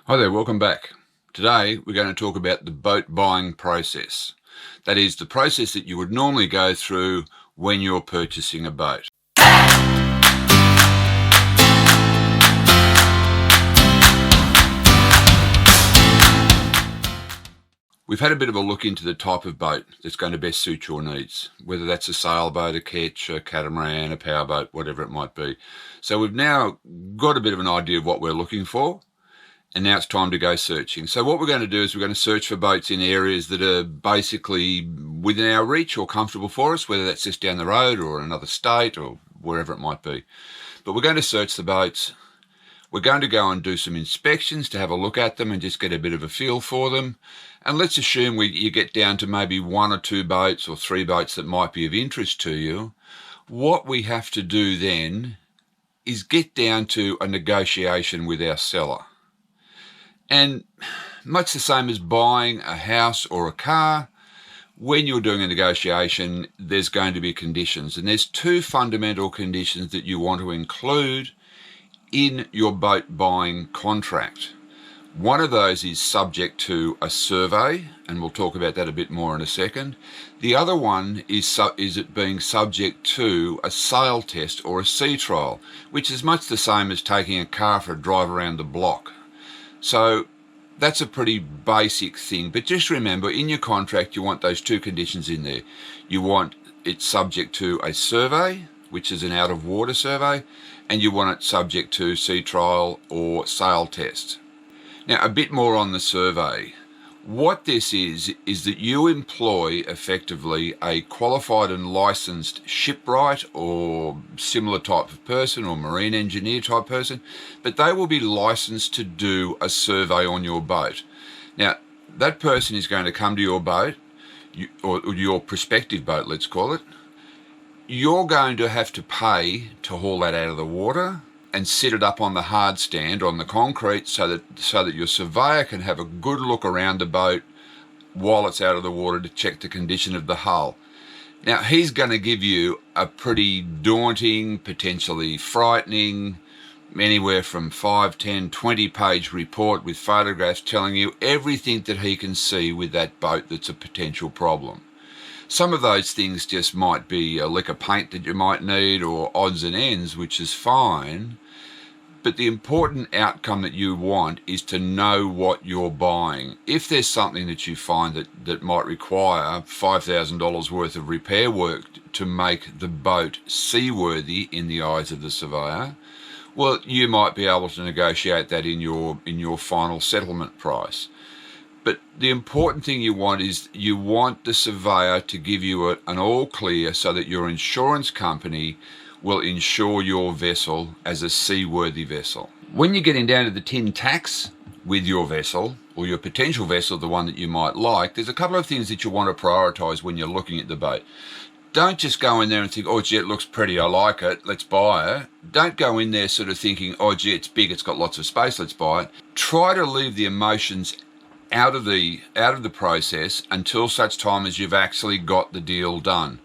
Hi there, welcome back. Today we're going to talk about the boat buying process. That is the process that you would normally go through when you're purchasing a boat. We've had a bit of a look into the type of boat that's going to best suit your needs, whether that's a sailboat, a ketch, a catamaran, a powerboat, whatever it might be. So we've now got a bit of an idea of what we're looking for. And now it's time to go searching. So what we're going to do is we're going to search for boats in areas that are basically within our reach or comfortable for us, whether that's just down the road or another state or wherever it might be. But we're going to search the boats. We're going to go and do some inspections to have a look at them and just get a bit of a feel for them. And let's assume you get down to maybe one or two boats or three boats that might be of interest to you. What we have to do then is get down to a negotiation with our seller. And much the same as buying a house or a car, when you're doing a negotiation, there's going to be conditions. And there's two fundamental conditions that you want to include in your boat buying contract. One of those is subject to a survey, and we'll talk about that a bit more in a second. The other one is it being subject to a sail test or a sea trial, which is much the same as taking a car for a drive around the block. So that's a pretty basic thing, but just remember in your contract you want those two conditions in there. You want it subject to a survey, which is an out of water survey, and you want it subject to sea trial or sail test. Now a bit more on the survey. What this is that you employ effectively a qualified and licensed shipwright or similar type of person or marine engineer type person, but they will be licensed to do a survey on your boat. Now, that person is going to come to your boat, or your prospective boat, let's call it. You're going to have to pay to haul that out of the water and sit it up on the hard stand on the concrete so that your surveyor can have a good look around the boat while it's out of the water to check the condition of the hull. Now he's going to give you a pretty daunting, potentially frightening, anywhere from 5, 10, 20 page report with photographs telling you everything that he can see with that boat that's a potential problem. Some of those things just might be a lick of paint that you might need or odds and ends, which is fine. But the important outcome that you want is to know what you're buying. If there's something that you find that might require $5,000 worth of repair work to make the boat seaworthy in the eyes of the surveyor, well, you might be able to negotiate that in your final settlement price. But the important thing you want is you want the surveyor to give you an all clear so that your insurance company will insure your vessel as a seaworthy vessel. When you're getting down to the tin tacks with your vessel or your potential vessel, the one that you might like, there's a couple of things that you want to prioritise when you're looking at the boat. Don't just go in there and think, oh gee, it looks pretty, I like it, let's buy it. Don't go in there sort of thinking, oh gee, it's big, it's got lots of space, let's buy it. Try to leave the emotions out of the process until such time as you've actually got the deal done.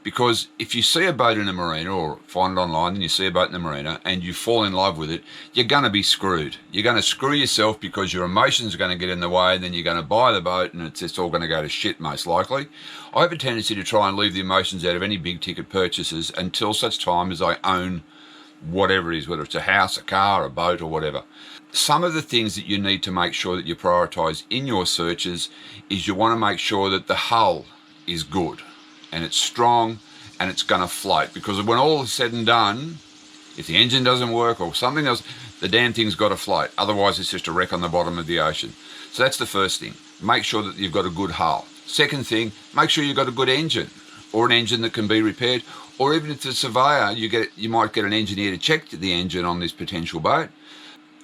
Because if you see a boat in a marina or find it online and you see a boat in the marina and you fall in love with it, you're going to be screwed. You're going to screw yourself because your emotions are going to get in the way, and then you're going to buy the boat and it's just all going to go to shit most likely. I have a tendency to try and leave the emotions out of any big ticket purchases until such time as I own whatever it is, whether it's a house, a car, a boat or whatever. Some of the things that you need to make sure that you prioritise in your searches is you want to make sure that the hull is good and it's strong and it's going to float, because when all is said and done, if the engine doesn't work or something else, the damn thing's got to float. Otherwise it's just a wreck on the bottom of the ocean. So that's the first thing. Make sure that you've got a good hull. Second thing, make sure you've got a good engine, or an engine that can be repaired, or even if it's a surveyor, you might get an engineer to check the engine on this potential boat.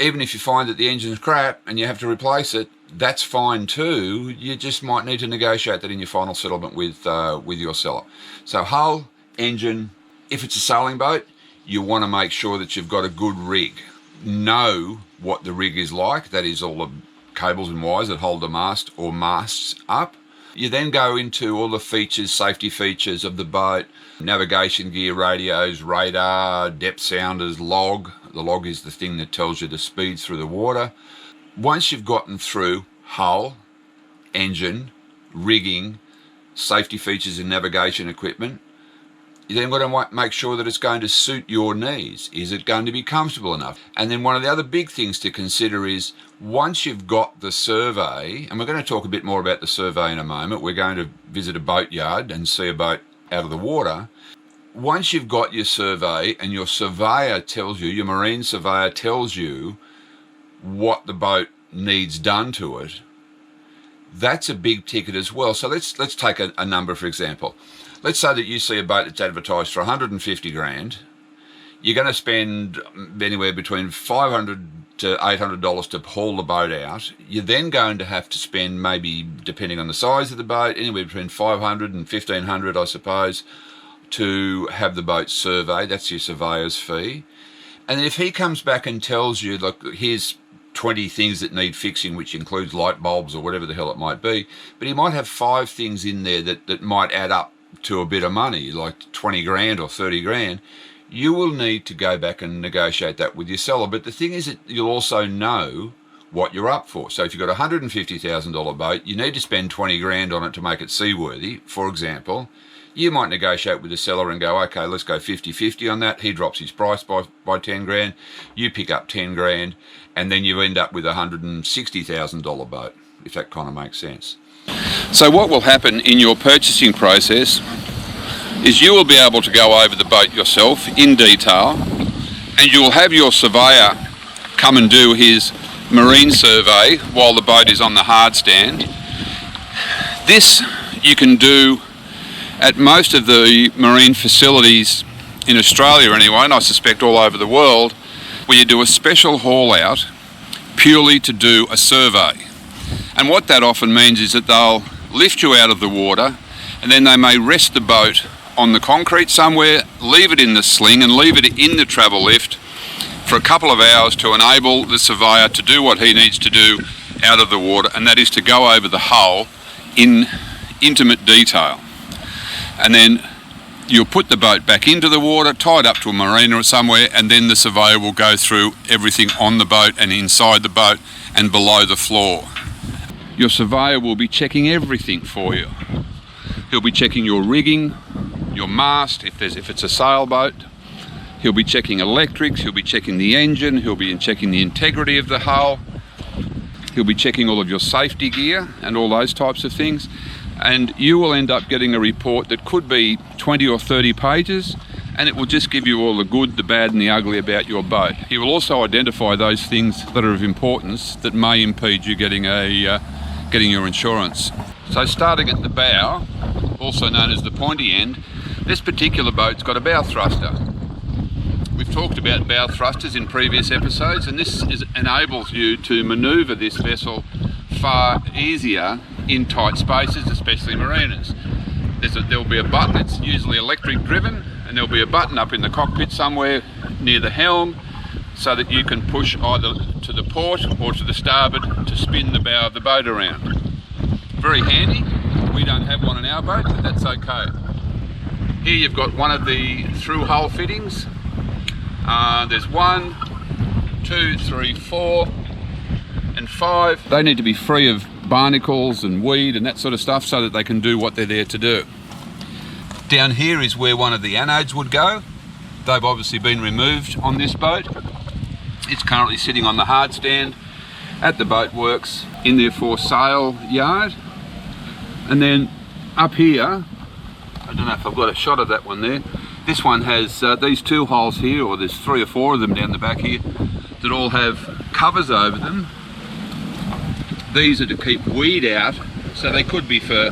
Even if you find that the engine's crap and you have to replace it, that's fine too. You just might need to negotiate that in your final settlement with your seller. So hull, engine. If it's a sailing boat, you want to make sure that you've got a good rig. Know what the rig is like. That is all the cables and wires that hold the mast or masts up. You then go into all the features, safety features of the boat, navigation gear, radios, radar, depth sounders, log. The log is the thing that tells you the speeds through the water. once you've gotten through hull, engine, rigging, safety features and navigation equipment, you then got to make sure that it's going to suit your needs. Is it going to be comfortable enough? And then one of the other big things to consider is, once you've got the survey, and we're going to talk a bit more about the survey in a moment, we're going to visit a boat yard and see a boat out of the water. Once you've got your survey and your surveyor tells you, your marine surveyor tells you what the boat needs done to it, that's a big ticket as well. So let's take a number, for example. Let's say that you see a boat that's advertised for 150 grand. You're going to spend anywhere between $500 to $800 to haul the boat out. You're then going to have to spend, maybe depending on the size of the boat, anywhere between $500 and $1,500, I suppose, to have the boat surveyed. That's your surveyor's fee. And if he comes back and tells you, look, here's 20 things that need fixing, which includes light bulbs or whatever the hell it might be, but he might have 5 things in there that might add up to a bit of money, like 20 grand or 30 grand, you will need to go back and negotiate that with your seller. But the thing is that you'll also know what you're up for. So if you've got a $150,000 boat, you need to spend 20 grand on it to make it seaworthy, for example. You might negotiate with the seller and go, okay, let's go 50-50 on that. He drops his price by 10 grand. You pick up 10 grand, and then you end up with a $160,000 boat, if that kind of makes sense. So what will happen in your purchasing process is you will be able to go over the boat yourself in detail, and you will have your surveyor come and do his marine survey while the boat is on the hard stand. This you can do at most of the marine facilities in Australia anyway, and I suspect all over the world, where you do a special haul out purely to do a survey. And what that often means is that they'll lift you out of the water, and then they may rest the boat on the concrete somewhere, leave it in the sling and leave it in the travel lift for a couple of hours to enable the surveyor to do what he needs to do out of the water, and that is to go over the hull in intimate detail. And then you'll put the boat back into the water, tie it up to a marina or somewhere, and then the surveyor will go through everything on the boat and inside the boat and below the floor. Your surveyor will be checking everything for you. He'll be checking your rigging, your mast, if it's a sailboat. He'll be checking electrics, he'll be checking the engine, he'll be checking the integrity of the hull. He'll be checking all of your safety gear and all those types of things. And you will end up getting a report that could be 20 or 30 pages, and it will just give you all the good, the bad and the ugly about your boat. He will also identify those things that are of importance that may impede you getting your insurance. So starting at the bow, also known as the pointy end, this particular boat's got a bow thruster. We've talked about bow thrusters in previous episodes, and this enables you to manoeuvre this vessel far easier in tight spaces, especially marinas. There'll be a button, it's usually electric driven, and there'll be a button up in the cockpit somewhere near the helm so that you can push either to the port or to the starboard to spin the bow of the boat around. Very handy. We don't have one in our boat, but that's okay. Here you've got one of the through hull fittings. There's 1, 2, 3, 4 and 5. They need to be free of barnacles and weed and that sort of stuff so that they can do what they're there to do. Down here is where one of the anodes would go. They've obviously been removed on this boat. It's currently sitting on the hard stand at the boat works in their foresail yard. And then up here, I don't know if I've got a shot of that one there. This one has these 2 holes here, or there's 3 or 4 of them down the back here, that all have covers over them. These are to keep weed out, so they could be for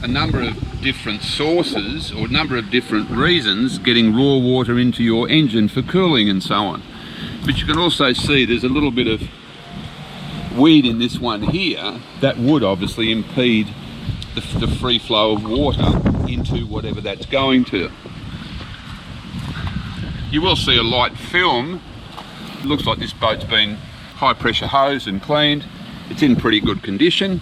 a number of different sources or a number of different reasons, getting raw water into your engine for cooling and so on. But you can also see there's a little bit of weed in this one here that would obviously impede the free flow of water into whatever that's going to. You will see a light film. It looks like this boat's been high pressure hosed and cleaned. It's in pretty good condition.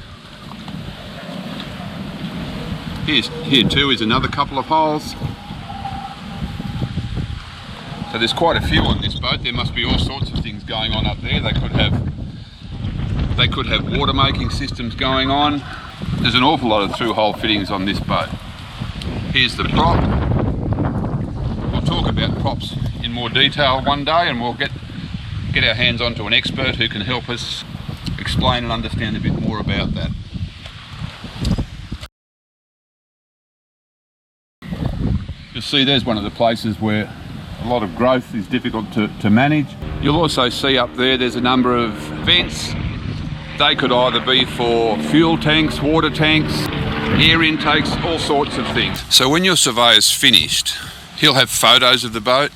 Here too is another couple of holes. So there's quite a few on this boat. There must be all sorts of things going on up there. They could have They could have water making systems going on. There's an awful lot of through-hole fittings on this boat. Here's the prop. We'll talk about props in more detail one day, and we'll get our hands onto an expert who can help us explain and understand a bit more about that. You'll see there's one of the places where a lot of growth is difficult to manage. You'll also see up there's a number of vents. They could either be for fuel tanks, water tanks, air intakes, all sorts of things. So when your surveyor's finished, he'll have photos of the boat.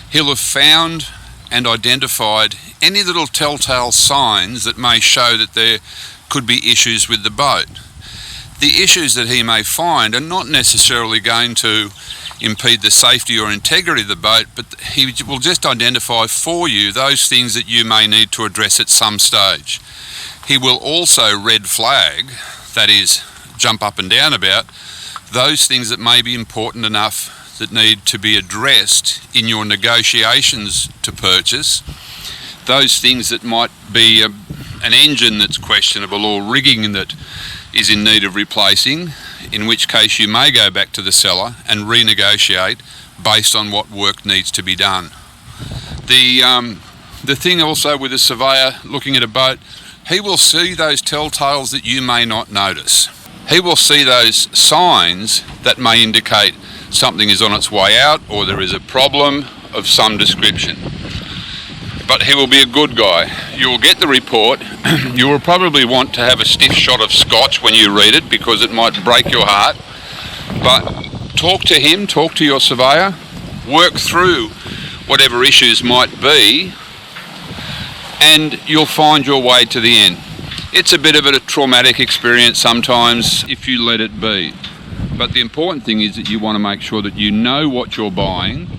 He'll have found and identified any little telltale signs that may show that there could be issues with the boat. The issues that he may find are not necessarily going to impede the safety or integrity of the boat, but he will just identify for you those things that you may need to address at some stage. He will also red flag, that is, jump up and down about, those things that may be important enough that need to be addressed in your negotiations to purchase, those things that might be an engine that's questionable or rigging that is in need of replacing, in which case you may go back to the seller and renegotiate based on what work needs to be done. The thing also with a surveyor looking at a boat, he will see those telltales that you may not notice. He will see those signs that may indicate something is on its way out or there is a problem of some description. But he will be a good guy. You will get the report. You will probably want to have a stiff shot of scotch when you read it because it might break your heart. But talk to him, talk to your surveyor, work through whatever issues might be, and you'll find your way to the end. It's a bit of a traumatic experience sometimes if you let it be. But the important thing is that you want to make sure that you know what you're buying.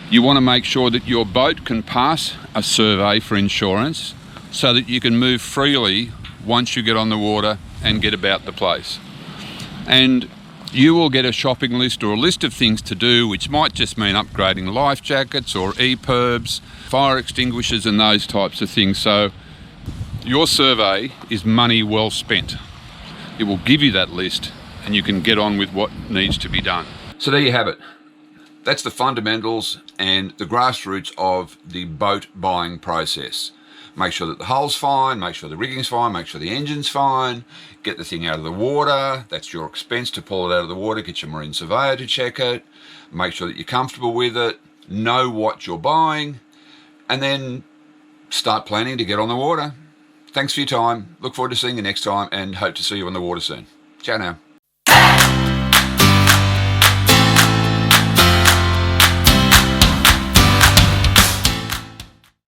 You want to make sure that your boat can pass a survey for insurance so that you can move freely once you get on the water and get about the place. And you will get a shopping list or a list of things to do, which might just mean upgrading life jackets or EPIRBs, fire extinguishers and those types of things. So your survey is money well spent. It will give you that list and you can get on with what needs to be done. So there you have it. That's the fundamentals and the grassroots of the boat buying process. Make sure that the hull's fine, make sure the rigging's fine, make sure the engine's fine, get the thing out of the water. That's your expense to pull it out of the water, get your marine surveyor to check it, make sure that you're comfortable with it, know what you're buying, and then start planning to get on the water. Thanks for your time. Look forward to seeing you next time and hope to see you on the water soon. Ciao now.